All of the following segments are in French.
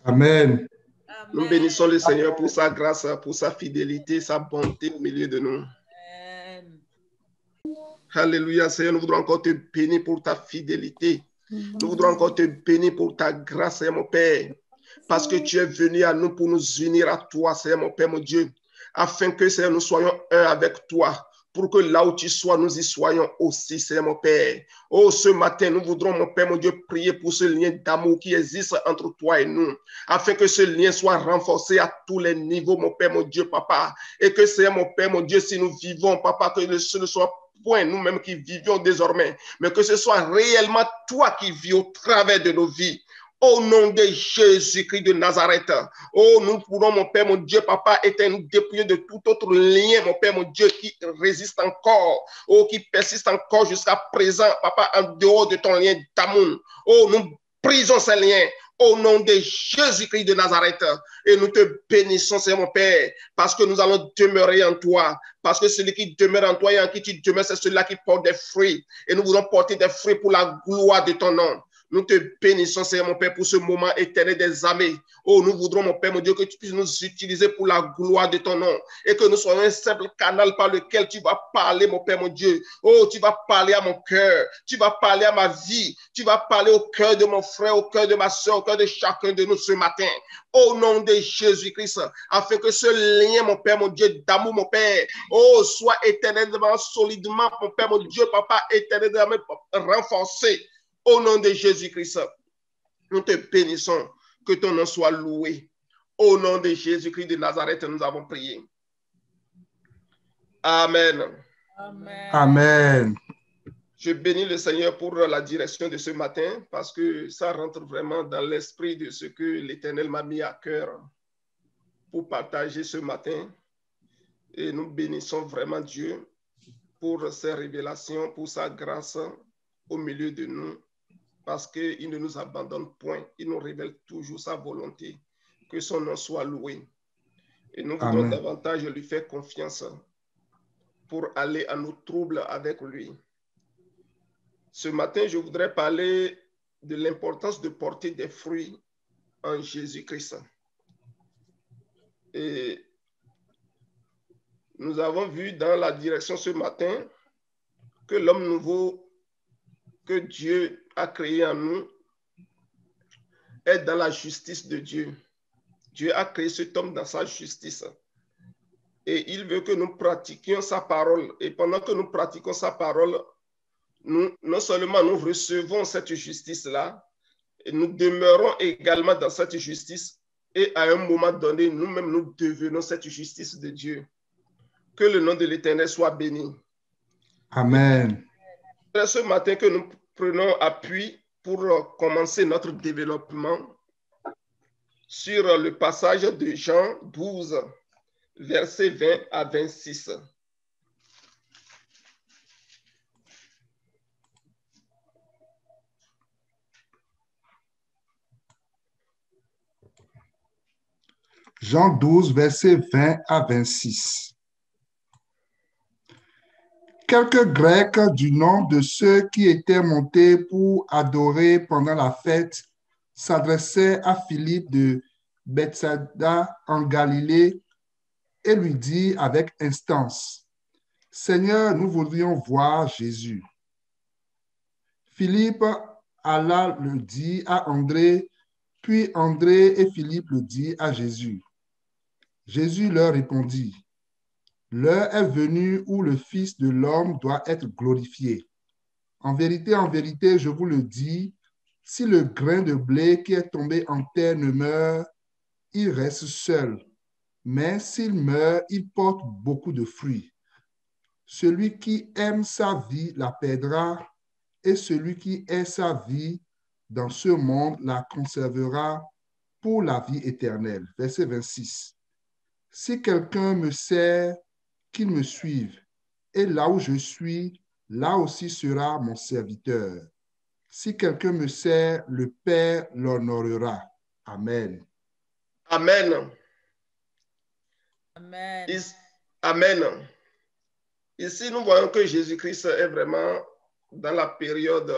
Amen. Nous bénissons le Seigneur pour sa grâce, pour sa fidélité, sa bonté au milieu de nous. Amen. Alléluia, Seigneur, nous voudrons encore te bénir pour ta fidélité. Nous voudrons encore te bénir pour ta grâce, Seigneur mon Père, parce que tu es venu à nous pour nous unir à toi, Seigneur mon Père, mon Dieu, afin que, Seigneur, nous soyons un avec toi, pour que là où tu sois, nous y soyons aussi, Seigneur mon Père. Oh, ce matin, nous voudrons, mon Père, mon Dieu, prier pour ce lien d'amour qui existe entre toi et nous, afin que ce lien soit renforcé à tous les niveaux, mon Père, mon Dieu, Papa, et que, Seigneur mon Père, mon Dieu, si nous vivons, Papa, que ce ne soit point nous-mêmes qui vivions désormais, mais que ce soit réellement toi qui vis au travers de nos vies. Au nom de Jésus-Christ de Nazareth, oh, nous pourrons, mon Père, mon Dieu, Papa, être nous dépouiller de tout autre lien, mon Père, mon Dieu, qui résiste encore, oh, qui persiste encore jusqu'à présent, Papa, en dehors de ton lien d'amour. Oh, nous brisons ces liens au nom de Jésus-Christ de Nazareth. Et nous te bénissons, Seigneur mon Père, parce que nous allons demeurer en toi. Parce que celui qui demeure en toi et en qui tu demeures, c'est celui-là qui porte des fruits. Et nous voulons porter des fruits pour la gloire de ton nom. Nous te bénissons, Seigneur mon Père, pour ce moment éternel des armées. Oh, nous voudrons, mon Père, mon Dieu, que tu puisses nous utiliser pour la gloire de ton nom. Et que nous soyons un simple canal par lequel tu vas parler, mon Père, mon Dieu. Oh, tu vas parler à mon cœur. Tu vas parler à ma vie. Tu vas parler au cœur de mon frère, au cœur de ma soeur, au cœur de chacun de nous ce matin. Au nom de Jésus-Christ, afin que ce lien, mon Père, mon Dieu, d'amour, mon Père, oh, soit éternellement, solidement, mon Père, mon Dieu, Papa, éternellement renforcé. Au nom de Jésus-Christ, nous te bénissons, que ton nom soit loué. Au nom de Jésus-Christ de Nazareth, nous avons prié. Amen. Amen. Amen. Je bénis le Seigneur pour la direction de ce matin, parce que ça rentre vraiment dans l'esprit de ce que l'Éternel m'a mis à cœur pour partager ce matin. Et nous bénissons vraiment Dieu pour ses révélations, pour sa grâce au milieu de nous. Parce qu'il ne nous abandonne point, il nous révèle toujours sa volonté, que son nom soit loué. Et nous voudrons davantage lui faire confiance pour aller à nos troubles avec lui. Ce matin, je voudrais parler de l'importance de porter des fruits en Jésus-Christ. Et nous avons vu dans la direction ce matin que l'homme nouveau que Dieu a créé en nous est dans la justice de Dieu. Dieu a créé cet homme dans sa justice. Et il veut que nous pratiquions sa parole. Et pendant que nous pratiquons sa parole, nous, non seulement nous recevons cette justice-là, et nous demeurons également dans cette justice. Et à un moment donné, nous-mêmes, nous devenons cette justice de Dieu. Que le nom de l'Éternel soit béni. Amen. C'est ce matin que nous prenons appui pour commencer notre développement sur le passage de Jean 12, versets 20 à 26. Jean 12, versets 20 à 26. Quelques Grecs du nom de ceux qui étaient montés pour adorer pendant la fête s'adressaient à Philippe de Bethsaida en Galilée et lui dit avec instance, « Seigneur, nous voudrions voir Jésus. » Philippe alla le dire à André, puis André et Philippe le dirent à Jésus. Jésus leur répondit, « L'heure est venue où le Fils de l'homme doit être glorifié. En vérité, je vous le dis, si le grain de blé qui est tombé en terre ne meurt, il reste seul. Mais s'il meurt, il porte beaucoup de fruits. Celui qui aime sa vie la perdra, et celui qui hait sa vie dans ce monde la conservera pour la vie éternelle. » Verset 26. Si quelqu'un me sert, qu'il me suive, et là où je suis, là aussi sera mon serviteur. Si quelqu'un me sert, le Père l'honorera. Amen. Amen. Amen. Amen. Ici, nous voyons que Jésus-Christ est vraiment dans la période,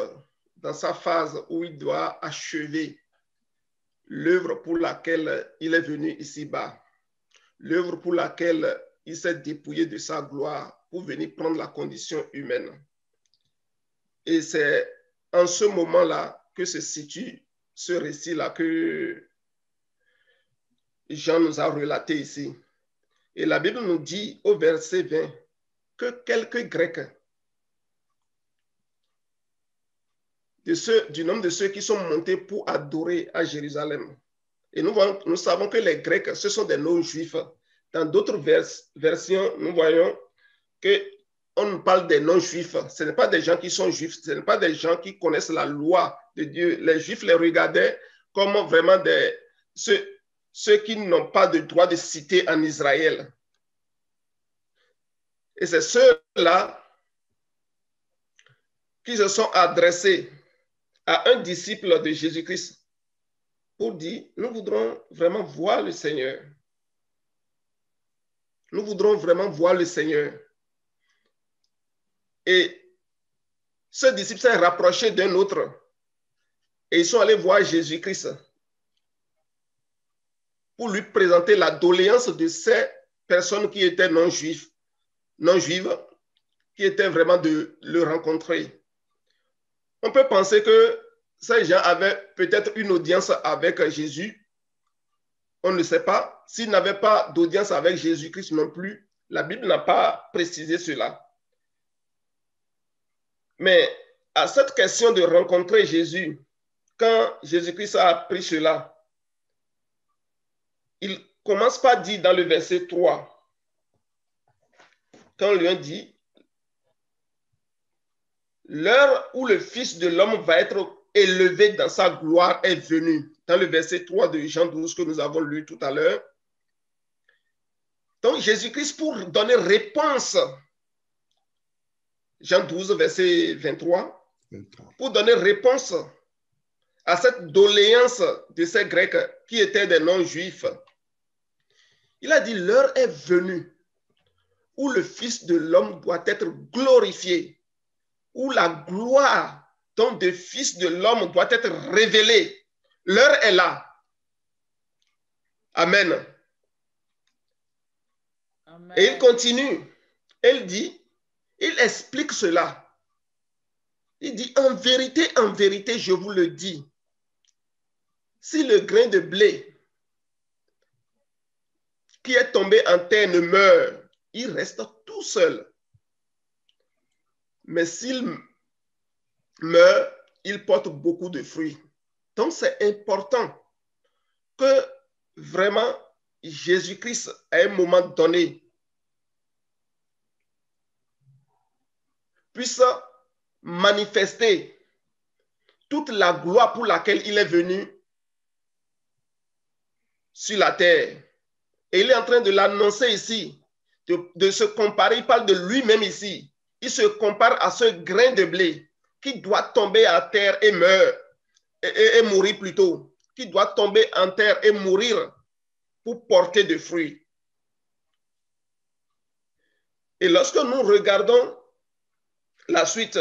dans sa phase où il doit achever l'œuvre pour laquelle il est venu ici-bas, l'œuvre pour laquelle il s'est dépouillé de sa gloire pour venir prendre la condition humaine. Et c'est en ce moment-là que se situe ce récit-là que Jean nous a relaté ici. Et la Bible nous dit au verset 20 que quelques Grecs, du nombre de ceux qui sont montés pour adorer à Jérusalem. Et nous savons que les Grecs, ce sont des non-juifs. Dans d'autres versions, nous voyons qu'on nous parle des non-juifs. Ce n'est pas des gens qui sont juifs, ce n'est pas des gens qui connaissent la loi de Dieu. Les juifs les regardaient comme vraiment ceux qui n'ont pas de droit de cité en Israël. Et c'est ceux-là qui se sont adressés à un disciple de Jésus-Christ pour dire, nous voudrons vraiment voir le Seigneur. Nous voudrons vraiment voir le Seigneur. Et ce disciple s'est rapproché d'un autre et ils sont allés voir Jésus-Christ pour lui présenter la doléance de ces personnes qui étaient non-juives, qui étaient vraiment de le rencontrer. On peut penser que ces gens avaient peut-être une audience avec Jésus. On ne sait pas. S'ils n'avaient pas d'audience avec Jésus-Christ non plus, la Bible n'a pas précisé cela. Mais à cette question de rencontrer Jésus, quand Jésus-Christ a appris cela, il commence par dire dans le verset 3, quand on lui a dit, l'heure où le Fils de l'homme va être élevé dans sa gloire est venue. Dans le verset 3 de Jean 12 que nous avons lu tout à l'heure. Donc Jésus-Christ, pour donner réponse, Jean 12, verset 23, pour donner réponse à cette doléance de ces Grecs qui étaient des non-juifs, il a dit, l'heure est venue où le Fils de l'homme doit être glorifié, où la gloire donc le Fils de l'homme doit être révélée. L'heure est là. Amen. Amen. Et il continue. Il dit, il explique cela. Il dit, en vérité, je vous le dis, si le grain de blé qui est tombé en terre ne meurt, il reste tout seul. Mais s'il meurt, il porte beaucoup de fruits. Donc, c'est important que vraiment Jésus-Christ, à un moment donné, puisse manifester toute la gloire pour laquelle il est venu sur la terre. Et il est en train de l'annoncer ici, de se comparer. Il parle de lui-même ici. Il se compare à ce grain de blé qui doit tomber à terre et meurt, et mourir plutôt, qui doit tomber en terre et mourir pour porter des fruits. Et lorsque nous regardons la suite,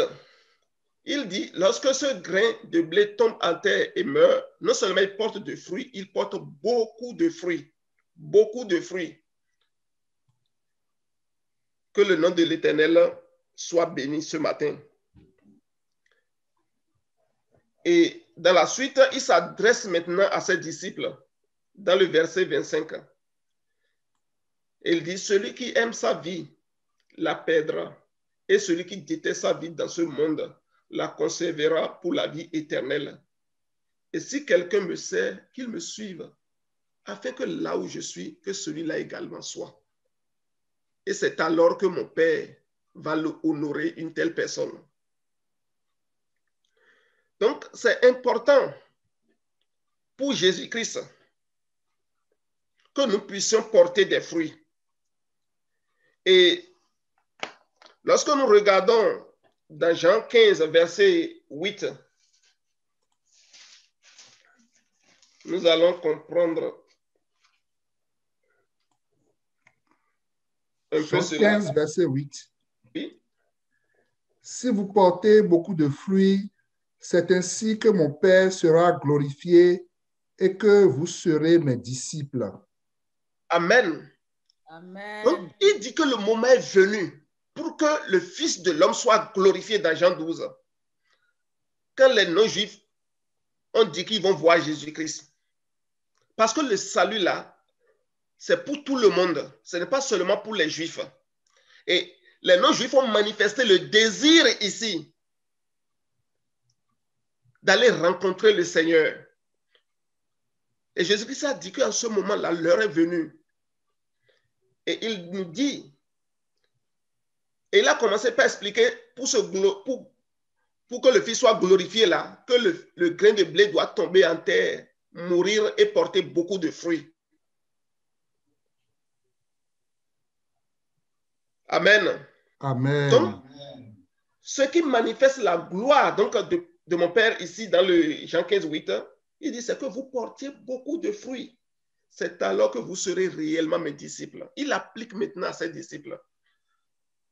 il dit, lorsque ce grain de blé tombe en terre et meurt, non seulement il porte des fruits, il porte beaucoup de fruits. Beaucoup de fruits. Que le nom de l'Éternel soit béni ce matin. Et dans la suite, il s'adresse maintenant à ses disciples dans le verset 25. Il dit, celui qui aime sa vie la perdra, et celui qui déteste sa vie dans ce monde la conservera pour la vie éternelle. Et si quelqu'un me sert, qu'il me suive, afin que là où je suis, que celui-là également soit. Et c'est alors que mon Père va honorer une telle personne. Donc, c'est important pour Jésus-Christ que nous puissions porter des fruits. Et lorsque nous regardons dans Jean 15, verset 8, nous allons comprendre un peu cela. 15, verset 8. Oui. Si vous portez beaucoup de fruits, c'est ainsi que mon Père sera glorifié et que vous serez mes disciples. Amen. Amen. Donc, il dit que le moment est venu pour que le Fils de l'homme soit glorifié dans Jean 12. Quand les non-juifs ont dit qu'ils vont voir Jésus-Christ. Parce que le salut là, c'est pour tout le monde. Ce n'est pas seulement pour les juifs. Et les non-juifs ont manifesté le désir ici d'aller rencontrer le Seigneur. Et Jésus-Christ a dit qu'en ce moment-là, l'heure est venue. Et il nous dit, et il a commencé par expliquer pour que le Fils soit glorifié là, que le grain de blé doit tomber en terre, mourir et porter beaucoup de fruits. Amen. Amen. Donc, ce qui manifeste la gloire donc, de mon Père ici dans le Jean 15, 8, il dit c'est que vous portiez beaucoup de fruits. C'est alors que vous serez réellement mes disciples. Il applique maintenant à ses disciples.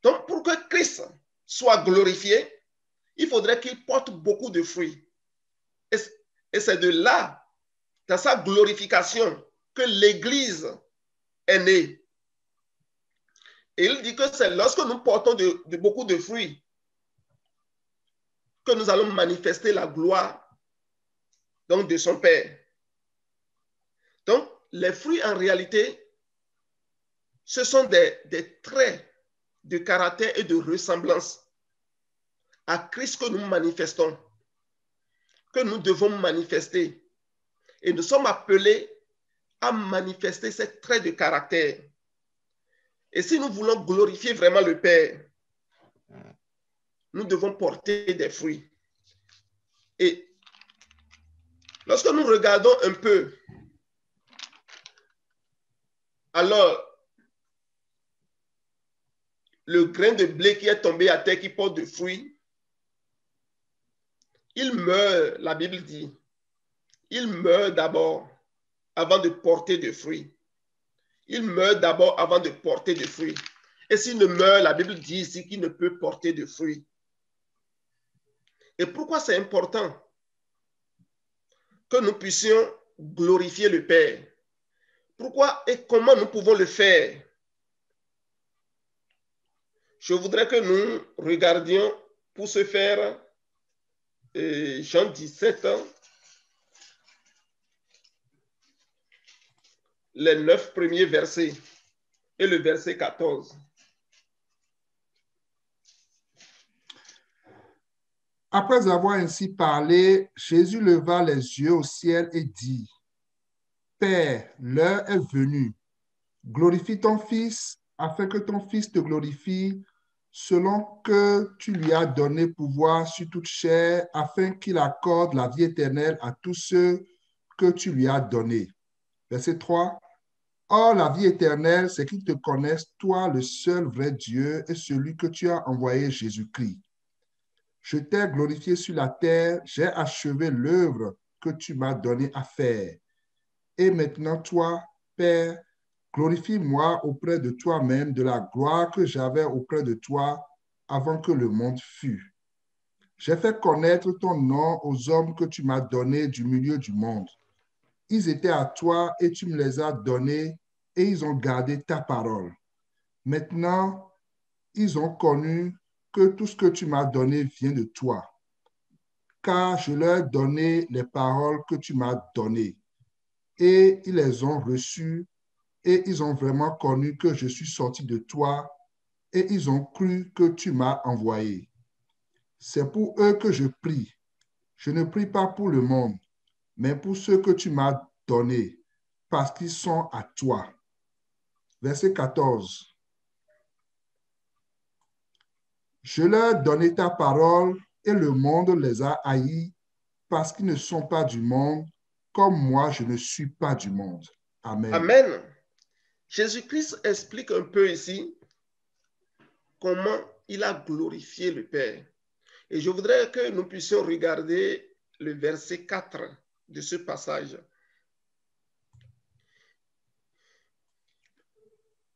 Donc, pour que Christ soit glorifié, il faudrait qu'il porte beaucoup de fruits. Et c'est de là, dans sa glorification, que l'Église est née. Et il dit que c'est lorsque nous portons beaucoup de fruits que nous allons manifester la gloire donc, de son Père. Donc, les fruits, en réalité, ce sont des traits de caractère et de ressemblance à Christ que nous manifestons, que nous devons manifester. Et nous sommes appelés à manifester ces traits de caractère. Et si nous voulons glorifier vraiment le Père, nous devons porter des fruits. Et lorsque nous regardons un peu, alors, le grain de blé qui est tombé à terre, qui porte des fruits, il meurt, la Bible dit, il meurt d'abord avant de porter des fruits. Il meurt d'abord avant de porter des fruits. Et s'il ne meurt, la Bible dit ici qu'il ne peut porter de fruits. Et pourquoi c'est important que nous puissions glorifier le Père? Pourquoi et comment nous pouvons le faire? Je voudrais que nous regardions pour ce faire Jean 17, les 9 premiers versets et le verset 14. Après avoir ainsi parlé, Jésus leva les yeux au ciel et dit, Père, l'heure est venue. Glorifie ton Fils, afin que ton Fils te glorifie, selon que tu lui as donné pouvoir sur toute chair, afin qu'il accorde la vie éternelle à tous ceux que tu lui as donnés. Verset 3. Or, la vie éternelle, c'est qu'ils te connaissent, toi, le seul vrai Dieu, et celui que tu as envoyé, Jésus-Christ. Je t'ai glorifié sur la terre, j'ai achevé l'œuvre que tu m'as donné à faire. Et maintenant, toi, Père, glorifie-moi auprès de toi-même de la gloire que j'avais auprès de toi avant que le monde fût. J'ai fait connaître ton nom aux hommes que tu m'as donnés du milieu du monde. Ils étaient à toi et tu me les as donnés et ils ont gardé ta parole. Maintenant, ils ont connu que tout ce que tu m'as donné vient de toi, car je leur ai donné les paroles que tu m'as données et ils les ont reçues et ils ont vraiment connu que je suis sorti de toi et ils ont cru que tu m'as envoyé. C'est pour eux que je prie. Je ne prie pas pour le monde, mais pour ceux que tu m'as donnés, parce qu'ils sont à toi. Verset 14. Je leur ai donné ta parole et le monde les a haïs parce qu'ils ne sont pas du monde, comme moi je ne suis pas du monde. Amen. Amen. Jésus-Christ explique un peu ici comment il a glorifié le Père. Et je voudrais que nous puissions regarder le verset 4 de ce passage.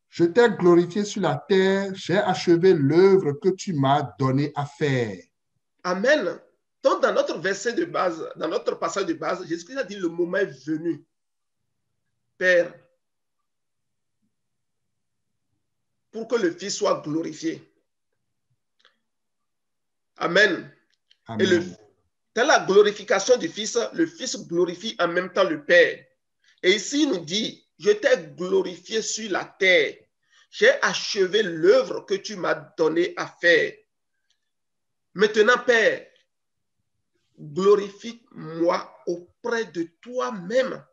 Je t'ai glorifié sur la terre, j'ai achevé l'œuvre que tu m'as donnée à faire. Amen. Donc, dans notre verset de base, dans notre passage de base, Jésus-Christ a dit, le moment est venu, Père, pour que le Fils soit glorifié. Amen. Amen. Et dans la glorification du Fils, le Fils glorifie en même temps le Père. Et ici, il nous dit, je t'ai glorifié sur la terre. J'ai achevé l'œuvre que tu m'as donnée à faire. Maintenant, Père, glorifie-moi auprès de toi-même.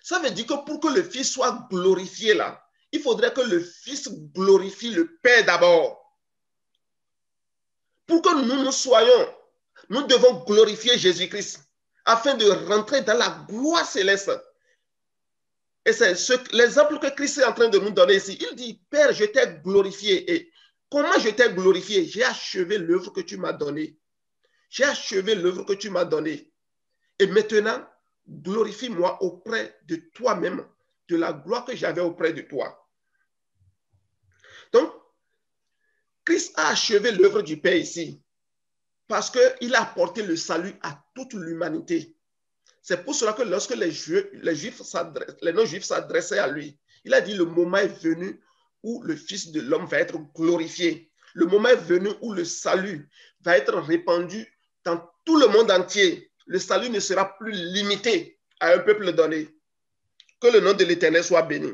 Ça veut dire que pour que le Fils soit glorifié là, il faudrait que le Fils glorifie le Père d'abord. Pour que nous soyons, nous devons glorifier Jésus-Christ afin de rentrer dans la gloire céleste. Et c'est l'exemple que Christ est en train de nous donner ici. Il dit, Père, je t'ai glorifié. Et comment je t'ai glorifié? J'ai achevé l'œuvre que tu m'as donnée. J'ai achevé l'œuvre que tu m'as donnée. Et maintenant, glorifie-moi auprès de toi-même, de la gloire que j'avais auprès de toi. Donc, Christ a achevé l'œuvre du Père ici parce qu'il a apporté le salut à toute l'humanité. C'est pour cela que lorsque les non-juifs s'adressaient à lui, il a dit le moment est venu où le Fils de l'homme va être glorifié. Le moment est venu où le salut va être répandu dans tout le monde entier. Le salut ne sera plus limité à un peuple donné. Que le nom de l'Éternel soit béni.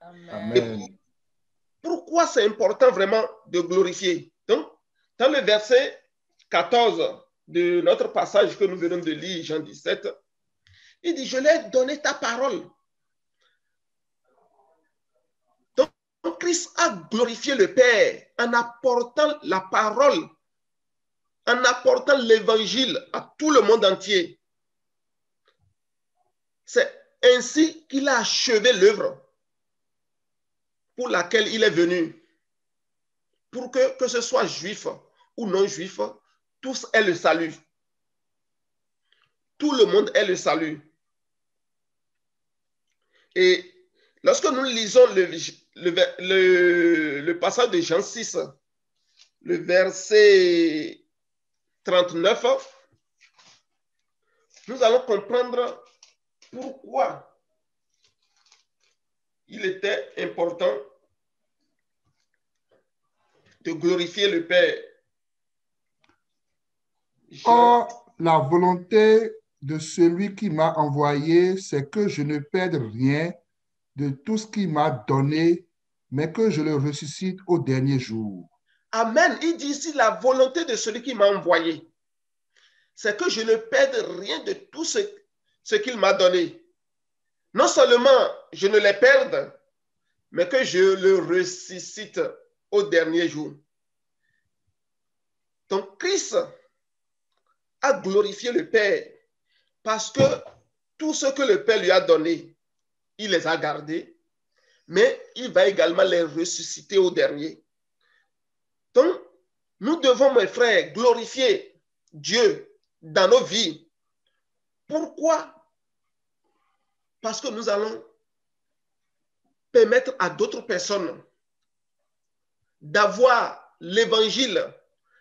Amen. Pourquoi c'est important vraiment de glorifier? Donc, dans le verset 14 de notre passage que nous venons de lire, Jean 17, il dit, je leur ai donné ta parole. Donc, Christ a glorifié le Père en apportant la parole, en apportant l'évangile à tout le monde entier. C'est ainsi qu'il a achevé l'œuvre pour laquelle il est venu. Pour que ce soit juif ou non juif, tous aient le salut. Tout le monde ait le salut. Et lorsque nous lisons le passage de Jean 6, le verset 39, nous allons comprendre pourquoi il était important de glorifier le Père. Or, la volonté de celui qui m'a envoyé, c'est que je ne perde rien de tout ce qu'il m'a donné, mais que je le ressuscite au dernier jour. Amen. Il dit ici la volonté de celui qui m'a envoyé, c'est que je ne perde rien de tout ce qu'il m'a donné. Non seulement je ne les perde, mais que je le ressuscite au dernier jour. Donc Christ a glorifié le Père parce que tout ce que le Père lui a donné, il les a gardés, mais il va également les ressusciter au dernier. Donc, nous devons, mes frères, glorifier Dieu dans nos vies. Pourquoi? Parce que nous allons permettre à d'autres personnes d'avoir l'évangile,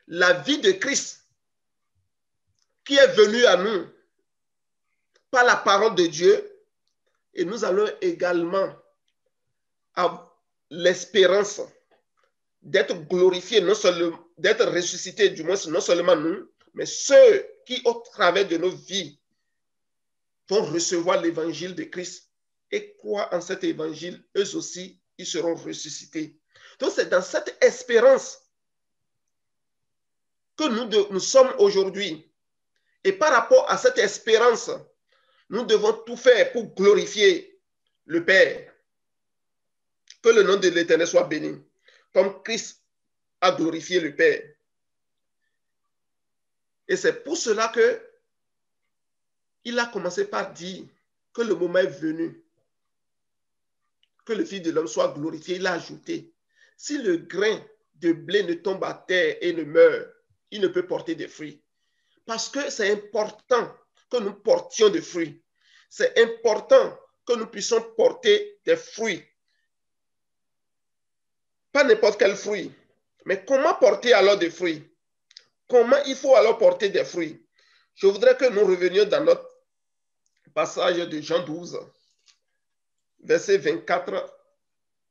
la vie de Christ qui est venue à nous par la parole de Dieu, et nous allons également avoir l'espérance d'être glorifiés, non seulement d'être ressuscités, du moins non seulement nous, mais ceux qui, au travers de nos vies, vont recevoir l'évangile de Christ et croient en cet évangile, eux aussi, ils seront ressuscités. Donc, c'est dans cette espérance que nous sommes aujourd'hui. Et par rapport à cette espérance, nous devons tout faire pour glorifier le Père. Que le nom de l'Éternel soit béni. Comme Christ a glorifié le Père. Et c'est pour cela que il a commencé par dire que le moment est venu, que le Fils de l'homme soit glorifié. Il a ajouté, si le grain de blé ne tombe à terre et ne meurt, il ne peut porter de fruits. Parce que c'est important que nous portions des fruits. C'est important que nous puissions porter des fruits. Pas n'importe quel fruit. Mais comment porter alors des fruits? comment il faut alors porter des fruits? Je voudrais que nous revenions dans notre passage de Jean 12, versets 24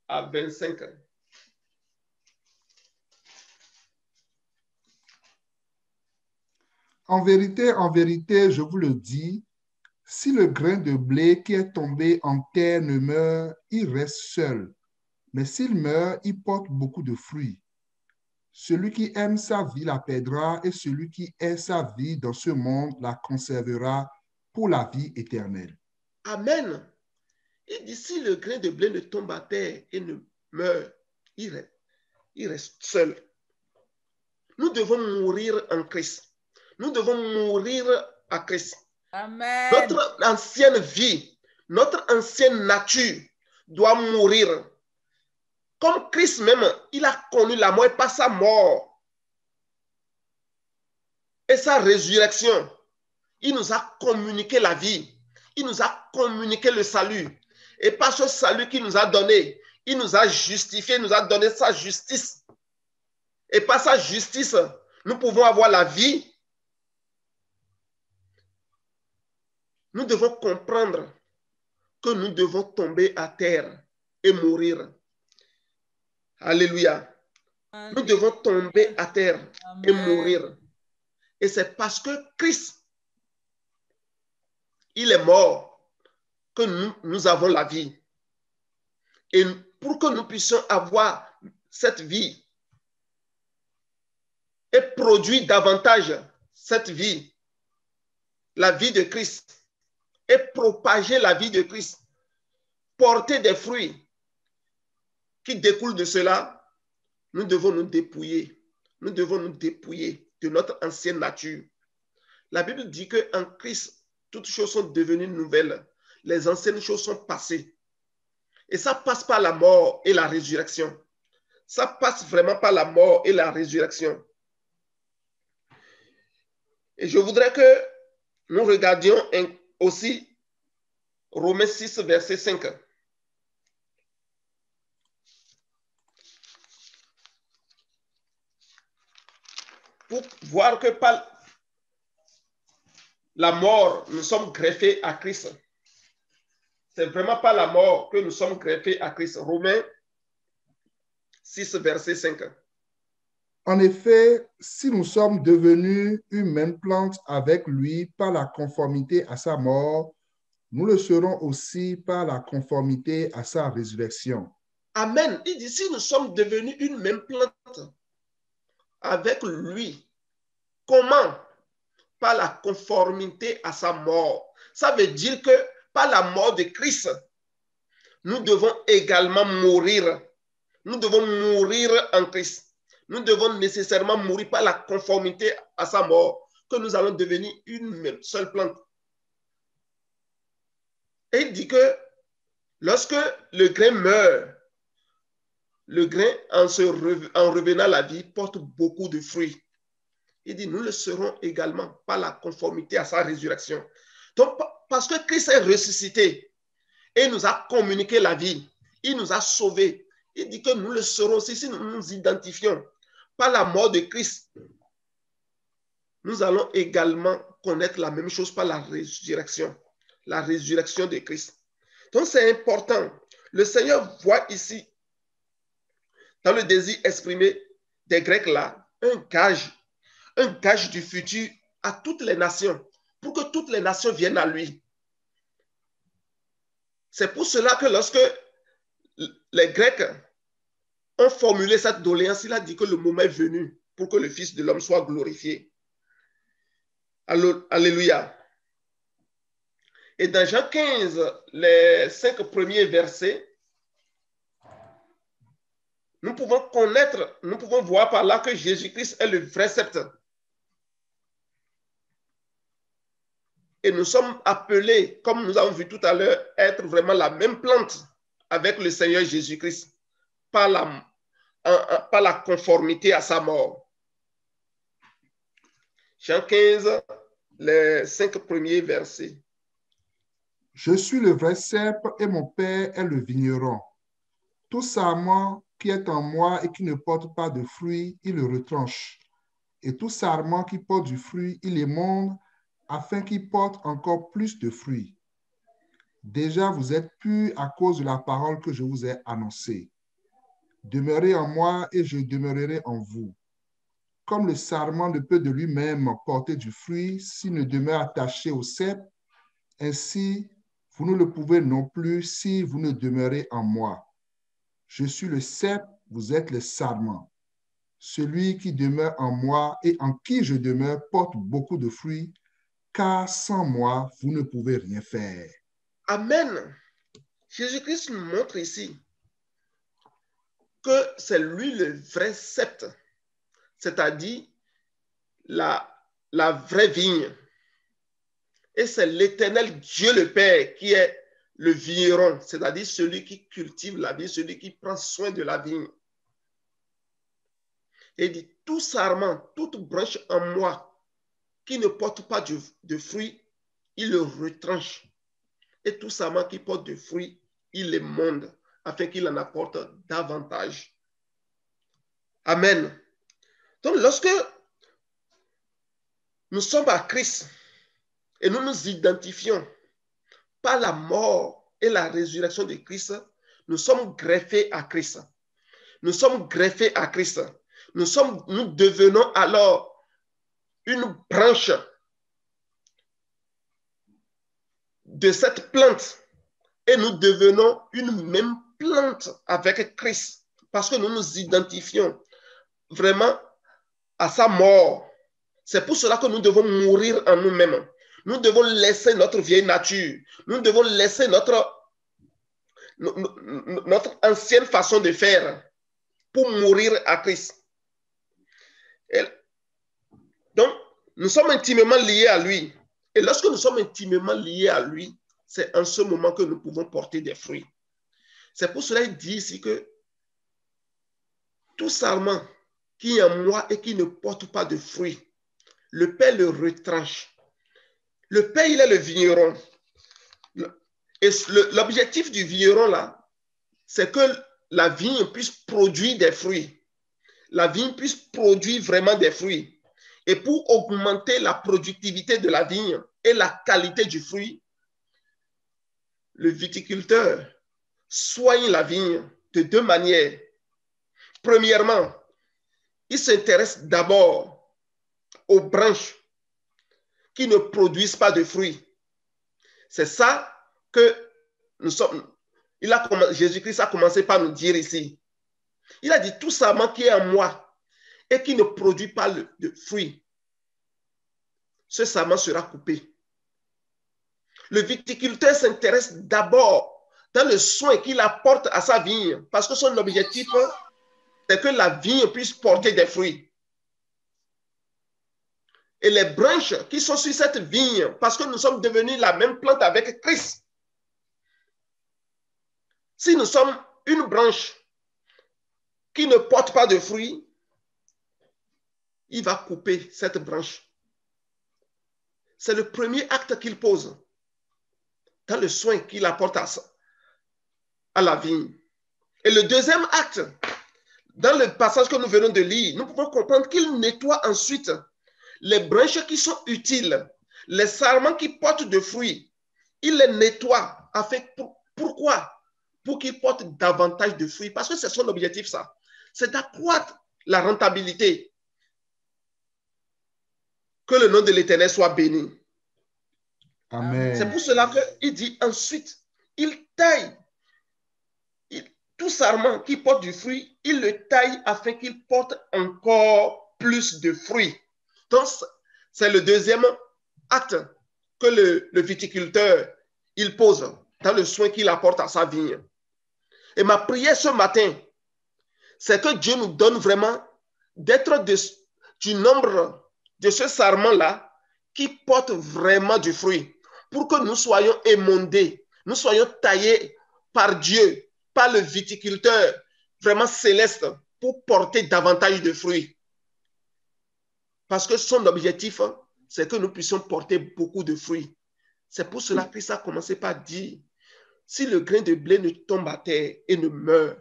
à 25. En vérité, je vous le dis, si le grain de blé qui est tombé en terre ne meurt, il reste seul. Mais s'il meurt, il porte beaucoup de fruits. Celui qui aime sa vie la perdra, et celui qui hait sa vie dans ce monde la conservera pour la vie éternelle. Amen. Il dit, si le grain de blé ne tombe à terre et ne meurt, il reste seul. Nous devons mourir en Christ. Nous devons mourir à Christ. Amen. Notre ancienne vie, notre ancienne nature doit mourir. Comme Christ même, il a connu la mort et par sa mort et sa résurrection, il nous a communiqué la vie. Il nous a communiqué le salut. Et par ce salut qu'il nous a donné, il nous a justifié, il nous a donné sa justice. Et par sa justice, nous pouvons avoir la vie. Nous devons comprendre que nous devons tomber à terre et mourir. Alléluia. Nous devons tomber à terre et mourir. Et c'est parce que Christ, il est mort que nous avons la vie. Et pour que nous puissions avoir cette vie et produire davantage cette vie, la vie de Christ, et propager la vie de Christ, porter des fruits qui découlent de cela, nous devons nous dépouiller. Nous devons nous dépouiller de notre ancienne nature. La Bible dit qu'en Christ, toutes choses sont devenues nouvelles. Les anciennes choses sont passées. Et ça passe par la mort et la résurrection. Ça passe vraiment par la mort et la résurrection. Et je voudrais que nous regardions aussi Romains 6, verset 5. Pour voir que par la mort, nous sommes greffés à Christ. C'est vraiment par la mort que nous sommes greffés à Christ. Romains 6, verset 5. En effet, si nous sommes devenus une même plante avec lui par la conformité à sa mort, nous le serons aussi par la conformité à sa résurrection. Amen. Il dit, si nous sommes devenus une même plante avec lui, comment? Par la conformité à sa mort. Ça veut dire que par la mort de Christ, nous devons également mourir. Nous devons mourir en Christ. Nous devons nécessairement mourir par la conformité à sa mort, que nous allons devenir une seule plante. Et il dit que lorsque le grain meurt, le grain, en revenant à la vie, porte beaucoup de fruits. Il dit, nous le serons également par la conformité à sa résurrection. Donc, parce que Christ est ressuscité et nous a communiqué la vie, il nous a sauvés. Il dit que nous le serons aussi si nous nous identifions par la mort de Christ. Nous allons également connaître la même chose par la résurrection de Christ. Donc, c'est important. Le Seigneur voit ici, dans le désir exprimé des Grecs là, un gage du futur à toutes les nations, pour que toutes les nations viennent à lui. C'est pour cela que lorsque les Grecs ont formulé cette doléance, il a dit que le moment est venu pour que le Fils de l'homme soit glorifié. Alléluia. Et dans Jean 15, les 5 premiers versets, nous pouvons voir par là que Jésus-Christ est le vrai sceptre. Et nous sommes appelés, comme nous avons vu tout à l'heure, à être vraiment la même plante avec le Seigneur Jésus-Christ par la conformité à sa mort. Jean 15, les 5 premiers versets. Je suis le vrai cep et mon Père est le vigneron. Tout sarment qui est en moi et qui ne porte pas de fruits, il le retranche. Et tout sarment qui porte du fruit, il émonde afin qu'il porte encore plus de fruits. Déjà, vous êtes purs à cause de la parole que je vous ai annoncée. Demeurez en moi et je demeurerai en vous. Comme le sarment ne peut de lui-même porter du fruit s'il ne demeure attaché au cep, ainsi vous ne le pouvez non plus si vous ne demeurez en moi. Je suis le cep, vous êtes le sarment. Celui qui demeure en moi et en qui je demeure porte beaucoup de fruits, car sans moi, vous ne pouvez rien faire. Amen. Jésus-Christ nous montre ici que c'est lui le vrai cep, c'est-à-dire la vraie vigne. Et c'est l'Éternel Dieu le Père qui est le vigneron, c'est-à-dire celui qui cultive la vigne, celui qui prend soin de la vigne. Et il dit, tout sarment, toute branche en moi qui ne porte pas de fruits, il le retranche. Et tout sarment qui porte de fruits, il les monde afin qu'il en apporte davantage. Amen. Donc, lorsque nous sommes à Christ et nous nous identifions par la mort et la résurrection de Christ, nous sommes greffés à Christ. Nous sommes greffés à Christ. Nous devenons alors une branche de cette plante et nous devenons une même plante avec Christ parce que nous nous identifions vraiment à sa mort. C'est pour cela que nous devons mourir en nous-mêmes. Nous devons laisser notre vieille nature. Nous devons laisser notre ancienne façon de faire pour mourir à Christ. Et donc, nous sommes intimement liés à lui. Et lorsque nous sommes intimement liés à lui, c'est en ce moment que nous pouvons porter des fruits. C'est pour cela qu'il dit ici que tout sarment qui est en moi et qui ne porte pas de fruits, le Père le retranche. Le Père, il est le vigneron. Et l'objectif du vigneron, là, c'est que la vigne puisse produire des fruits. La vigne puisse produire vraiment des fruits. Et pour augmenter la productivité de la vigne et la qualité du fruit, le viticulteur soigne la vigne de deux manières. Premièrement, il s'intéresse d'abord aux branches qui ne produisent pas de fruits. C'est ça que nous sommes. Jésus-Christ a commencé par nous dire ici. Il a dit tout sarment qui est en moi et qui ne produit pas de fruits, ce sarment sera coupé. Le viticulteur s'intéresse d'abord dans le soin qu'il apporte à sa vigne parce que son objectif, c'est que la vigne puisse porter des fruits. Et les branches qui sont sur cette vigne, parce que nous sommes devenus la même plante avec Christ. Si nous sommes une branche qui ne porte pas de fruits, il va couper cette branche. C'est le premier acte qu'il pose dans le soin qu'il apporte à la vigne. Et le deuxième acte, dans le passage que nous venons de lire, nous pouvons comprendre qu'il nettoie ensuite les branches qui sont utiles, les sarments qui portent de fruits. Il les nettoie. Pourquoi? Pour qu'ils portent davantage de fruits. Parce que c'est son objectif, ça. C'est d'accroître la rentabilité. Que le nom de l'Éternel soit béni. Amen. C'est pour cela qu'il dit ensuite, il taille tout sarment qui porte du fruit, il le taille afin qu'il porte encore plus de fruits. Donc, c'est le deuxième acte que le viticulteur, il pose dans le soin qu'il apporte à sa vigne. Et ma prière ce matin, c'est que Dieu nous donne vraiment d'être du nombre de ce sarment-là qui porte vraiment du fruit, pour que nous soyons émondés, nous soyons taillés par Dieu, par le viticulteur vraiment céleste, pour porter davantage de fruits. Parce que son objectif, c'est que nous puissions porter beaucoup de fruits. C'est pour cela que Christ a commencé par dire, si le grain de blé ne tombe à terre et ne meurt,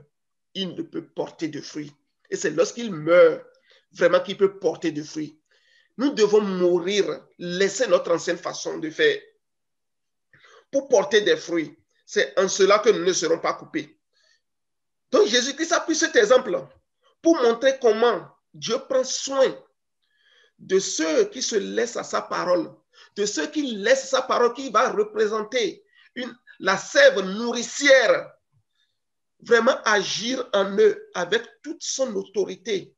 il ne peut porter de fruits. Et c'est lorsqu'il meurt vraiment qui peut porter des fruits. Nous devons mourir, laisser notre ancienne façon de faire pour porter des fruits. C'est en cela que nous ne serons pas coupés. Donc Jésus-Christ a pris cet exemple pour montrer comment Dieu prend soin de ceux qui se laissent à sa parole, de ceux qui laissent sa parole qui va représenter la sève nourricière, vraiment agir en eux avec toute son autorité,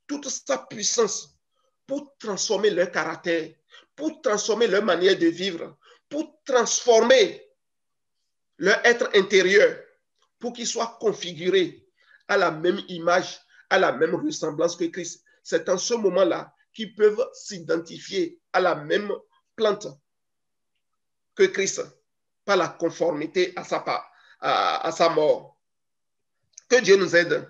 toute sa puissance pour transformer leur caractère, pour transformer leur manière de vivre, pour transformer leur être intérieur, pour qu'ils soient configurés à la même image, à la même ressemblance que Christ. C'est en ce moment-là qu'ils peuvent s'identifier à la même plante que Christ, par la conformité à sa mort. Que Dieu nous aide